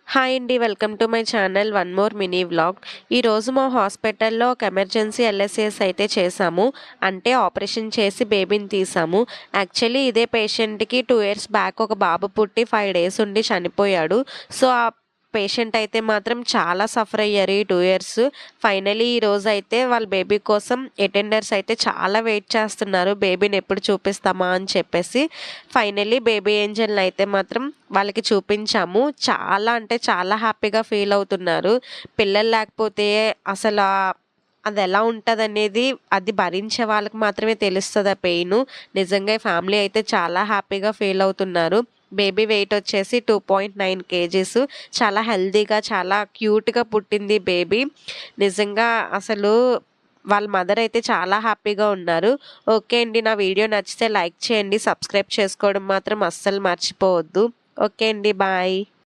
Hi అండి. Welcome to my channel one more mini vlog. ఈరోజు మా హాస్పిటల్లో ఒక ఎమర్జెన్సీ ఎల్ఎస్ఏఎస్ అయితే చేశాము. అంటే ఆపరేషన్ చేసి బేబీని తీసాము. యాక్చువల్లీ ఇదే పేషెంట్కి 2 ఇయర్స్ బ్యాక్ ఒక బాబు పుట్టి 5 డేస్ ఉండి చనిపోయాడు. సో ఆ పేషెంట్ అయితే మాత్రం చాలా సఫర్ అయ్యారు ఈ 2 ఇయర్స్. ఫైనలీ ఈరోజు అయితే వాళ్ళ బేబీ కోసం అటెండర్స్ అయితే చాలా వెయిట్ చేస్తున్నారు, బేబీని ఎప్పుడు చూపిస్తామా అని చెప్పేసి. ఫైనలీ బేబీ ఏంజల్ని అయితే మాత్రం వాళ్ళకి చూపించాము. చాలా అంటే చాలా హ్యాపీగా ఫీల్ అవుతున్నారు. పిల్లలు లేకపోతే అసలు అది ఎలా ఉంటదనేది అది భరించే వాళ్ళకి మాత్రమే తెలుస్తది ఆ పెయిను. నిజంగా ఈ ఫ్యామిలీ అయితే చాలా హ్యాపీగా ఫీల్ అవుతున్నారు. బేబీ వెయిట్ వచ్చేసి 2.9 కేజీస్. చాలా హెల్తీగా, చాలా క్యూట్‌గా పుట్టింది బేబీ. నిజంగా అసలు వాళ్ళ మదర్ అయితే చాలా హ్యాపీగా ఉన్నారు. ఓకే అండి. నా వీడియో నచ్చితే లైక్ చేయండి. సబ్స్క్రైబ్ చేసుకోవడం మాత్రం అస్సలు మర్చిపోవద్దు. ఓకే అండి. బాయ్.